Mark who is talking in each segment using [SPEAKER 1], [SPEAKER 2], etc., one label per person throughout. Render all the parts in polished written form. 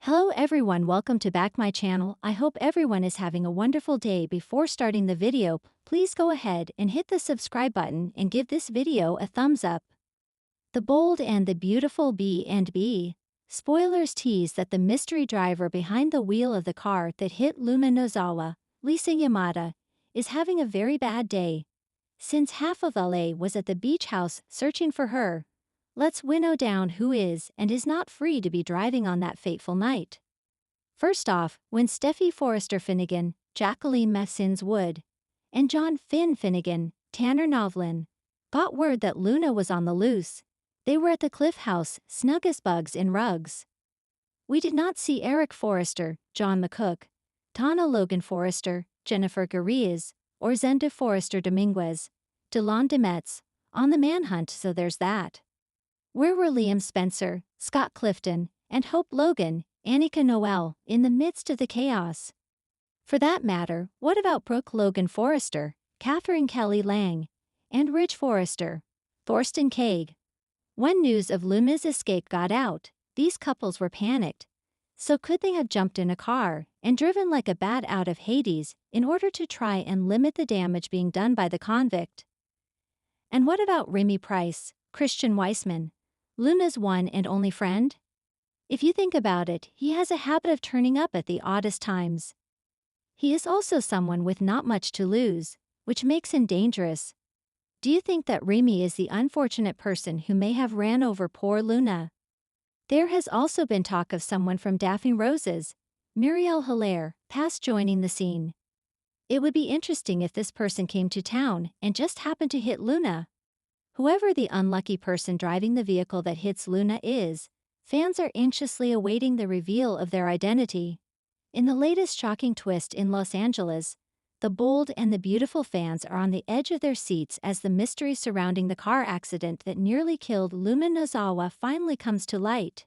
[SPEAKER 1] Hello everyone, welcome to back my channel. I hope everyone is having a wonderful day. Before starting the video, please go ahead and hit the subscribe button and give this video a thumbs up. The Bold and the Beautiful B&B. Spoilers tease that the mystery driver behind the wheel of the car that hit Luna Nozawa, Lisa Yamada, is having a very bad day. Since half of LA was at the beach house searching for her, let's winnow down who is and is not free to be driving on that fateful night. First off, when Steffi Forrester Finnegan, Jacqueline Messins Wood, and John Finn Finnegan, Tanner Novlin, got word that Luna was on the loose, they were at the Cliff House, snug as bugs in rugs. We did not see Eric Forrester, John McCook, Tana Logan Forrester, Jennifer Gariz, or Zenda Forrester Dominguez, Delon Demetz, on the manhunt, so there's that. Where were Liam Spencer, Scott Clifton, and Hope Logan, Annika Noel, in the midst of the chaos? For that matter, what about Brooke Logan Forrester, Catherine Kelly Lang, and Ridge Forrester, Thorsten Kaig? When news of Luna's escape got out, these couples were panicked. So could they have jumped in a car and driven like a bat out of Hades in order to try and limit the damage being done by the convict? And what about Remy Price, Christian Weissman, Luna's one and only friend? If you think about it, he has a habit of turning up at the oddest times. He is also someone with not much to lose, which makes him dangerous. Do you think that Remy is the unfortunate person who may have ran over poor Luna? There has also been talk of someone from Daphne Roses, Muriel Hilaire, past joining the scene. It would be interesting if this person came to town and just happened to hit Luna. Whoever the unlucky person driving the vehicle that hits Luna is, fans are anxiously awaiting the reveal of their identity. In the latest shocking twist in Los Angeles, the Bold and the Beautiful fans are on the edge of their seats as the mystery surrounding the car accident that nearly killed Luna Nozawa finally comes to light.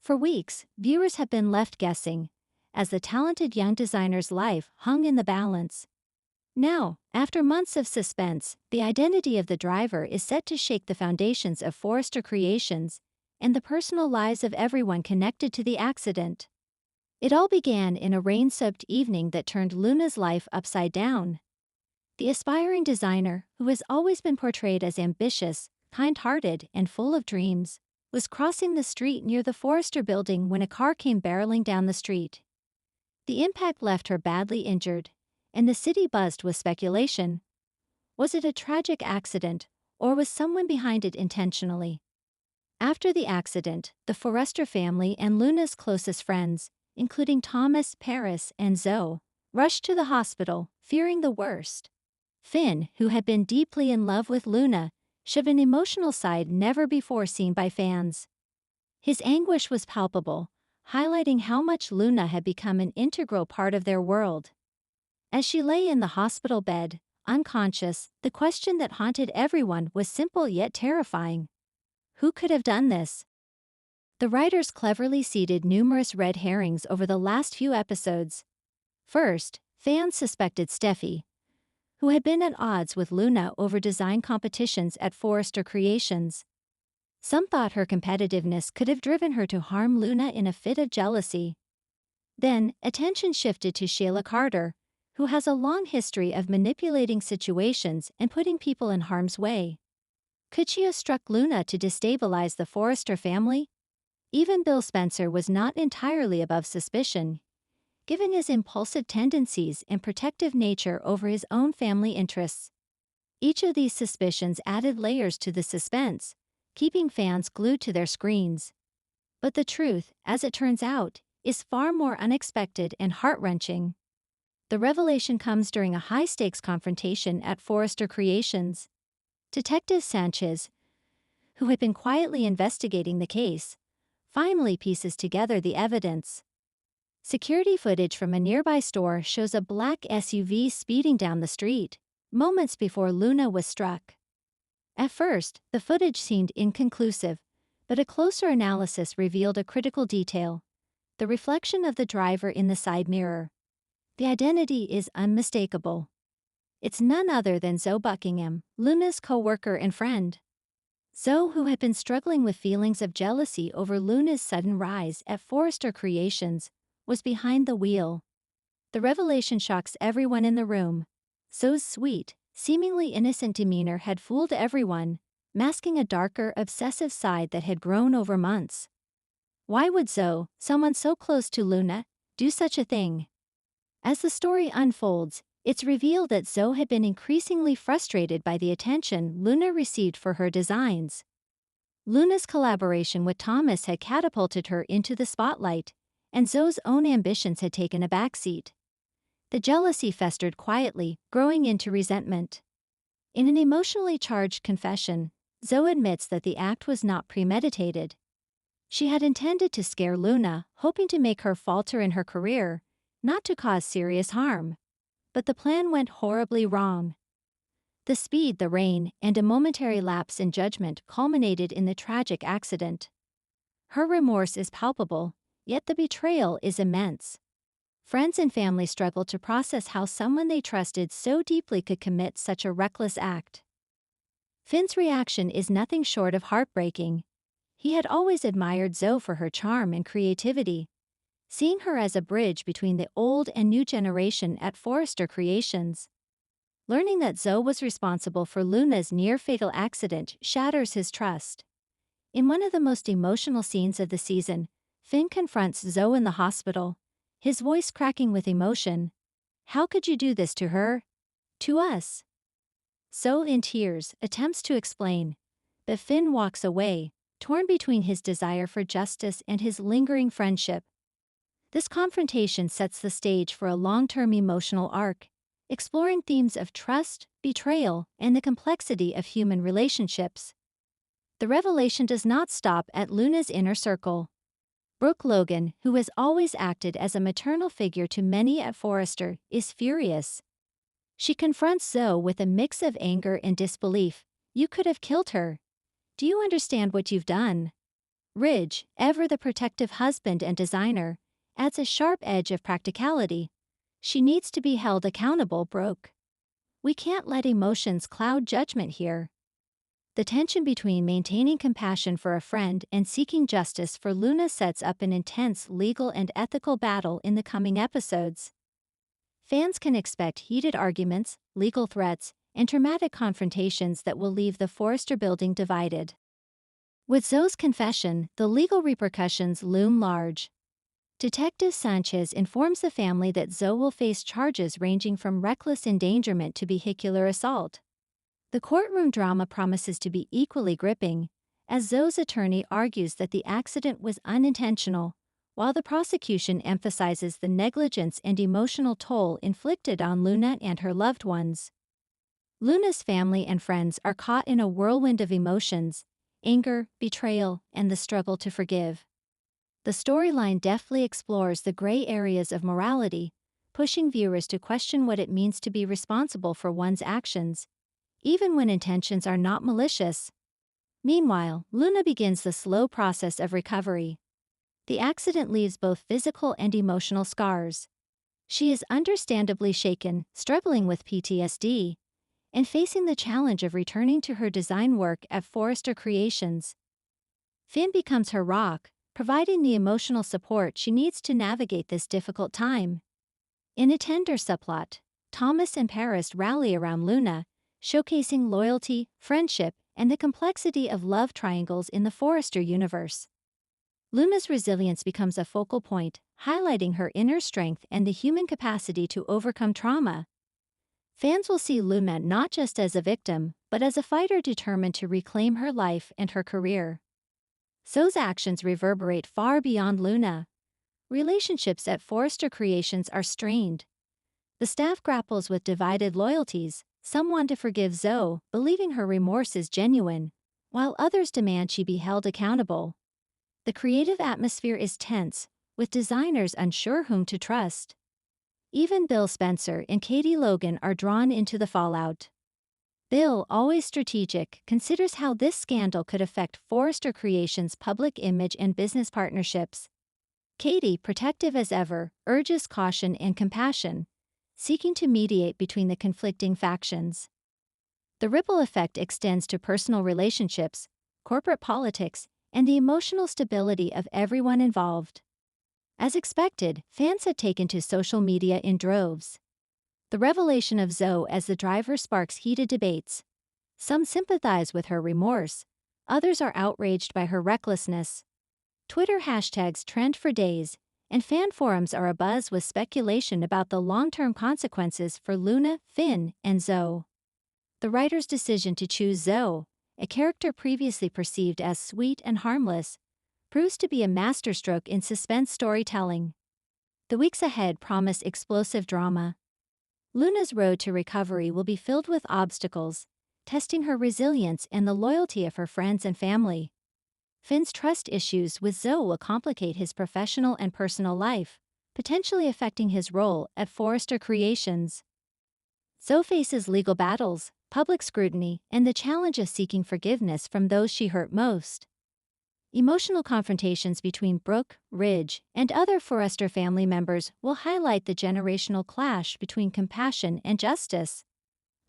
[SPEAKER 1] For weeks, viewers have been left guessing, as the talented young designer's life hung in the balance. Now, after months of suspense, the identity of the driver is set to shake the foundations of Forrester Creations and the personal lives of everyone connected to the accident. It all began in a rain-soaked evening that turned Luna's life upside down. The aspiring designer, who has always been portrayed as ambitious, kind-hearted, and full of dreams, was crossing the street near the Forrester building when a car came barreling down the street. The impact left her badly injured, and the city buzzed with speculation. Was it a tragic accident, or was someone behind it intentionally? After the accident, the Forrester family and Luna's closest friends, including Thomas, Paris, and Zoe, rushed to the hospital, fearing the worst. Finn, who had been deeply in love with Luna, showed an emotional side never before seen by fans. His anguish was palpable, highlighting how much Luna had become an integral part of their world. As she lay in the hospital bed, unconscious, the question that haunted everyone was simple yet terrifying. Who could have done this? The writers cleverly seeded numerous red herrings over the last few episodes. First, fans suspected Steffi, who had been at odds with Luna over design competitions at Forrester Creations. Some thought her competitiveness could have driven her to harm Luna in a fit of jealousy. Then, attention shifted to Shayla Carter, who has a long history of manipulating situations and putting people in harm's way. Could she have struck Luna to destabilize the Forrester family? Even Bill Spencer was not entirely above suspicion, given his impulsive tendencies and protective nature over his own family interests. Each of these suspicions added layers to the suspense, keeping fans glued to their screens. But the truth, as it turns out, is far more unexpected and heart-wrenching. The revelation comes during a high-stakes confrontation at Forrester Creations. Detective Sanchez, who had been quietly investigating the case, finally pieces together the evidence. Security footage from a nearby store shows a black SUV speeding down the street, moments before Luna was struck. At first, the footage seemed inconclusive, but a closer analysis revealed a critical detail: the reflection of the driver in the side mirror. The identity is unmistakable. It's none other than Zoe Buckingham, Luna's co-worker and friend. Zoe, who had been struggling with feelings of jealousy over Luna's sudden rise at Forrester Creations, was behind the wheel. The revelation shocks everyone in the room. Zoe's sweet, seemingly innocent demeanor had fooled everyone, masking a darker, obsessive side that had grown over months. Why would Zoe, someone so close to Luna, do such a thing? As the story unfolds, it's revealed that Zoe had been increasingly frustrated by the attention Luna received for her designs. Luna's collaboration with Thomas had catapulted her into the spotlight, and Zoe's own ambitions had taken a backseat. The jealousy festered quietly, growing into resentment. In an emotionally charged confession, Zoe admits that the act was not premeditated. She had intended to scare Luna, hoping to make her falter in her career, not to cause serious harm. But the plan went horribly wrong. The speed, the rain, and a momentary lapse in judgment culminated in the tragic accident. Her remorse is palpable, yet the betrayal is immense. Friends and family struggle to process how someone they trusted so deeply could commit such a reckless act. Finn's reaction is nothing short of heartbreaking. He had always admired Zoe for her charm and creativity, seeing her as a bridge between the old and new generation at Forrester Creations. Learning that Zoe was responsible for Luna's near-fatal accident shatters his trust. In one of the most emotional scenes of the season, Finn confronts Zoe in the hospital, his voice cracking with emotion. "How could you do this to her? To us?" Zoe, in tears, attempts to explain, but Finn walks away, torn between his desire for justice and his lingering friendship. This confrontation sets the stage for a long-term emotional arc, exploring themes of trust, betrayal, and the complexity of human relationships. The revelation does not stop at Luna's inner circle. Brooke Logan, who has always acted as a maternal figure to many at Forrester, is furious. She confronts Zoe with a mix of anger and disbelief. "You could have killed her. Do you understand what you've done?" Ridge, ever the protective husband and designer, adds a sharp edge of practicality. "She needs to be held accountable, Brooke. We can't let emotions cloud judgment here." The tension between maintaining compassion for a friend and seeking justice for Luna sets up an intense legal and ethical battle in the coming episodes. Fans can expect heated arguments, legal threats, and dramatic confrontations that will leave the Forrester building divided. With Zoe's confession, the legal repercussions loom large. Detective Sanchez informs the family that Zoe will face charges ranging from reckless endangerment to vehicular assault. The courtroom drama promises to be equally gripping, as Zoe's attorney argues that the accident was unintentional, while the prosecution emphasizes the negligence and emotional toll inflicted on Luna and her loved ones. Luna's family and friends are caught in a whirlwind of emotions: anger, betrayal, and the struggle to forgive. The storyline deftly explores the gray areas of morality, pushing viewers to question what it means to be responsible for one's actions, even when intentions are not malicious. Meanwhile, Luna begins the slow process of recovery. The accident leaves both physical and emotional scars. She is understandably shaken, struggling with PTSD, and facing the challenge of returning to her design work at Forrester Creations. Finn becomes her rock, providing the emotional support she needs to navigate this difficult time. In a tender subplot, Thomas and Paris rally around Luna, showcasing loyalty, friendship, and the complexity of love triangles in the Forrester universe. Luna's resilience becomes a focal point, highlighting her inner strength and the human capacity to overcome trauma. Fans will see Luna not just as a victim, but as a fighter determined to reclaim her life and her career. Zoe's actions reverberate far beyond Luna. Relationships at Forrester Creations are strained. The staff grapples with divided loyalties. Some want to forgive Zoe, believing her remorse is genuine, while others demand she be held accountable. The creative atmosphere is tense, with designers unsure whom to trust. Even Bill Spencer and Katie Logan are drawn into the fallout. Bill, always strategic, considers how this scandal could affect Forrester Creations' public image and business partnerships. Katie, protective as ever, urges caution and compassion, seeking to mediate between the conflicting factions. The ripple effect extends to personal relationships, corporate politics, and the emotional stability of everyone involved. As expected, fans have taken to social media in droves. The revelation of Zoe as the driver sparks heated debates. Some sympathize with her remorse, others are outraged by her recklessness. Twitter hashtags trend for days, and fan forums are abuzz with speculation about the long-term consequences for Luna, Finn, and Zoe. The writer's decision to choose Zoe, a character previously perceived as sweet and harmless, proves to be a masterstroke in suspense storytelling. The weeks ahead promise explosive drama. Luna's road to recovery will be filled with obstacles, testing her resilience and the loyalty of her friends and family. Finn's trust issues with Zoe will complicate his professional and personal life, potentially affecting his role at Forrester Creations. Zoe faces legal battles, public scrutiny, and the challenge of seeking forgiveness from those she hurt most. Emotional confrontations between Brooke, Ridge, and other Forrester family members will highlight the generational clash between compassion and justice.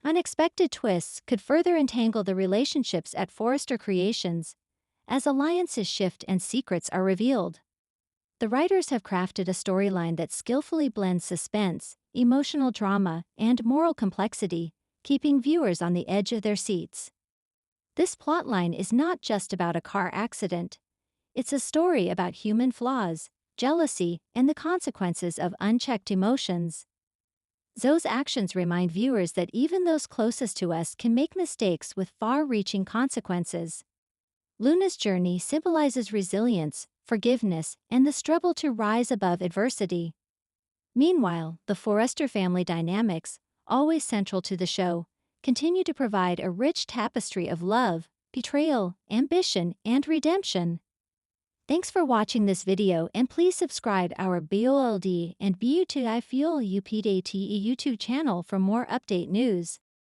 [SPEAKER 1] Unexpected twists could further entangle the relationships at Forrester Creations, as alliances shift and secrets are revealed. The writers have crafted a storyline that skillfully blends suspense, emotional drama, and moral complexity, keeping viewers on the edge of their seats. This plotline is not just about a car accident. It's a story about human flaws, jealousy, and the consequences of unchecked emotions. Zoe's actions remind viewers that even those closest to us can make mistakes with far-reaching consequences. Luna's journey symbolizes resilience, forgiveness, and the struggle to rise above adversity. Meanwhile, the Forrester family dynamics, always central to the show, continue to provide a rich tapestry of love, betrayal, ambition, and redemption. Thanks for watching this video, and please subscribe our BOLD and BUTI Fuel UPDATE YouTube channel for more update news.